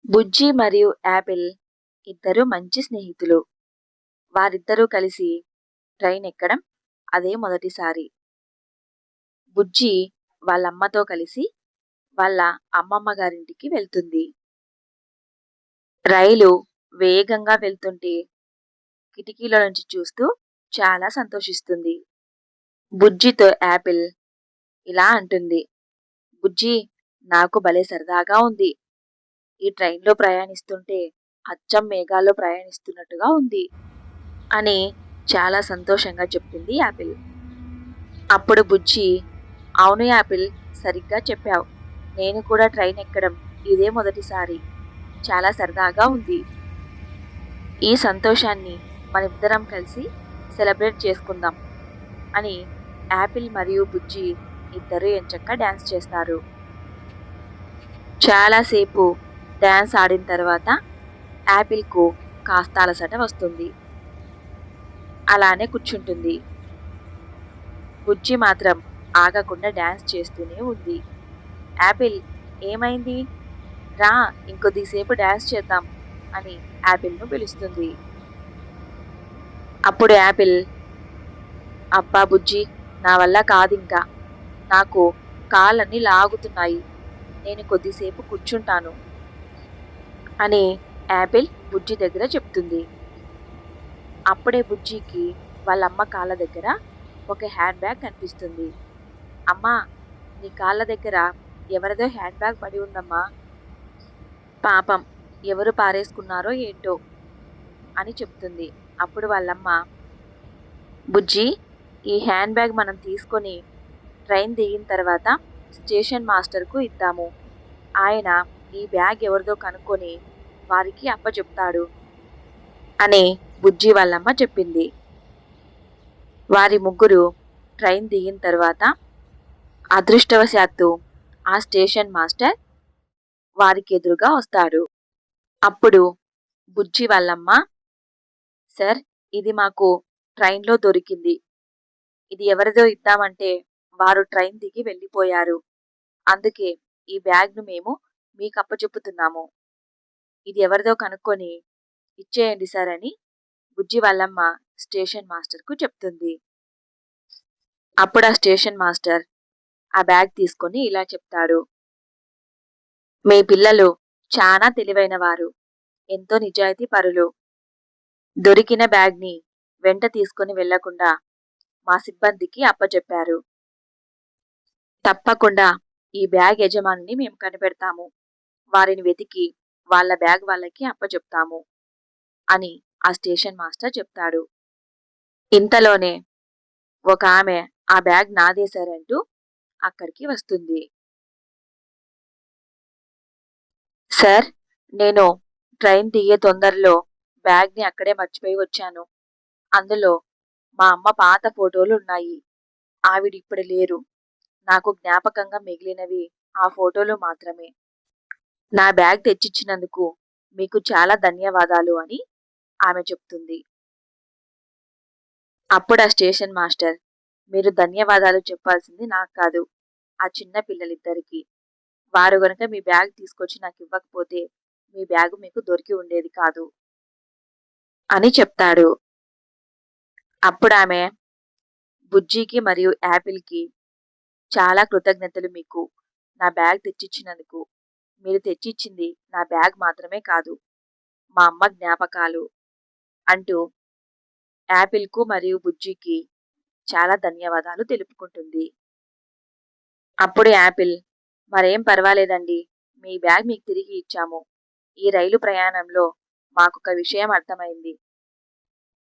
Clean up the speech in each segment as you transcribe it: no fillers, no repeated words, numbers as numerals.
బుజ్జి మరియు యాపిల్ ఇద్దరు మంచి స్నేహితులు. వారిద్దరూ కలిసి ట్రైన్ ఎక్కడం అదే మొదటిసారి. బుజ్జి వాళ్ళమ్మతో కలిసి వాళ్ళ అమ్మమ్మ గారింటికి వెళ్తుంది. రైలు వేగంగా వెళ్తుంటే కిటికీలో నుంచి చూస్తూ చాలా సంతోషిస్తుంది. బుజ్జితో యాపిల్ ఇలా అంటుంది, బుజ్జి, నాకు భలే సరదాగా ఉంది. ఈ ట్రైన్లో ప్రయాణిస్తుంటే అచ్చం మేఘాల్లో ప్రయాణిస్తున్నట్టుగా ఉంది అని చాలా సంతోషంగా చెప్తుంది యాపిల్. అప్పుడు బుజ్జి, అవును యాపిల్, సరిగ్గా చెప్పావు. నేను కూడా ట్రైన్ ఎక్కడం ఇదే మొదటిసారి. చాలా సరదాగా ఉంది. ఈ సంతోషాన్ని మనిద్దరం కలిసి సెలబ్రేట్ చేసుకుందాం అని యాపిల్ మరియు బుజ్జి ఇద్దరు ఎంచక్కా డ్యాన్స్ చేస్తారు. చాలాసేపు డ్యాన్స్ ఆడిన తర్వాత యాపిల్కు కాస్త అలసట వస్తుంది. అలానే కూర్చుంటుంది. బుజ్జి మాత్రం ఆగకుండా డ్యాన్స్ చేస్తూనే ఉంది. యాపిల్, ఏమైంది? రా, ఇంకొద్దిసేపు డ్యాన్స్ చేద్దాం అని యాపిల్ను పిలుస్తుంది. అప్పుడు యాపిల్, అబ్బా బుజ్జి, నా వల్ల కాదింకా. నాకు కాళ్ళన్నీ లాగుతున్నాయి. నేను కొద్దిసేపు కూర్చుంటాను అని యాపిల్ బుజ్జి దగ్గర చెప్తుంది. అప్పుడే బుజ్జికి వాళ్ళమ్మ కాళ్ళ దగ్గర ఒక హ్యాండ్ బ్యాగ్ కనిపిస్తుంది. అమ్మా, నీ కాళ్ళ దగ్గర ఎవరిదో హ్యాండ్ బ్యాగ్ పడి ఉందమ్మా. పాపం, ఎవరు పారేసుకున్నారో ఏంటో అని చెప్తుంది. అప్పుడు వాళ్ళమ్మ, బుజ్జి, ఈ హ్యాండ్ బ్యాగ్ మనం తీసుకొని ట్రైన్ దిగిన తర్వాత స్టేషన్ మాస్టర్కు ఇద్దాము. ఆయన ఈ బ్యాగ్ ఎవరిదో కనుక్కొని వారికి అప్పచెప్తాడు అని బుజ్జి వాళ్ళమ్మ చెప్పింది. వారి ముగ్గురు ట్రైన్ దిగిన తర్వాత అదృష్టవశాత్తు ఆ స్టేషన్ మాస్టర్ వారికి ఎదురుగా వస్తాడు. అప్పుడు బుజ్జి వాళ్ళమ్మ, సార్, ఇది మాకు ట్రైన్లో దొరికింది. ఇది ఎవరిదో ఇద్దామంటే వారు ట్రైన్ దిగి వెళ్ళిపోయారు. అందుకే ఈ బ్యాగ్ను మేము మీకు అప్పచెప్పుతున్నాము. ఇది ఎవరిదో కనుక్కొని ఇచ్చేయండి సార్ అని బుజ్జి వాళ్ళమ్మ స్టేషన్ మాస్టర్కు చెప్తుంది. అప్పుడు ఆ స్టేషన్ మాస్టర్ ఆ బ్యాగ్ తీసుకొని ఇలా చెప్తాడు, మీ పిల్లలు చాలా తెలివైన వారు, ఎంతో నిజాయితీ పరులు. దొరికిన బ్యాగ్ని వెంట తీసుకొని వెళ్లకుండా మా సిబ్బందికి అప్పచెప్పారు. తప్పకుండా ఈ బ్యాగ్ యజమానిని మేము కనిపెడతాము. వారిని వెతికి వాళ్ళ బ్యాగ్ వాళ్ళకి అప్పచెప్తాము అని ఆ స్టేషన్ మాస్టర్ చెప్తాడు. ఇంతలోనే ఒక ఆమె ఆ బ్యాగ్ నాదే సార్ అంటూ అక్కడికి వస్తుంది. సార్, నేను ట్రైన్ దిగే తొందరలో బ్యాగ్ని అక్కడే మర్చిపోయి వచ్చాను. అందులో మా అమ్మ పాత ఫోటోలు ఉన్నాయి. ఆవిడిప్పుడు లేరు. నాకు జ్ఞాపకంగా మిగిలినవి ఆ ఫోటోలు మాత్రమే. నా బ్యాగ్ తెచ్చిచ్చినందుకు మీకు చాలా ధన్యవాదాలు అని ఆమె చెప్తుంది. అప్పుడు ఆ స్టేషన్ మాస్టర్, మీరు ధన్యవాదాలు చెప్పాల్సింది నాకు కాదు, ఆ చిన్న పిల్లలిద్దరికీ. వారు గనుక మీ బ్యాగ్ తీసుకొచ్చి నాకు ఇవ్వకపోతే మీ బ్యాగు మీకు దొరికి ఉండేది కాదు అని చెప్తాడు. అప్పుడు ఆమె బుజ్జికి మరియు యాపిల్కి, చాలా కృతజ్ఞతలు మీకు నా బ్యాగ్ తెచ్చిచ్చినందుకు. మీరు తెచ్చిచ్చింది నా బ్యాగ్ మాత్రమే కాదు, మా అమ్మ జ్ఞాపకాలు అంటూ యాపిల్కు మరియు బుజ్జికి చాలా ధన్యవాదాలు తెలుపుకుంటుంది. అప్పుడు యాపిల్, మరేం పర్వాలేదండి, మీ బ్యాగ్ మీకు తిరిగి ఇచ్చాము. ఈ రైలు ప్రయాణంలో మాకొక విషయం అర్థమైంది.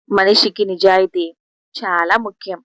మనిషికి నిజాయితీ చాలా ముఖ్యం.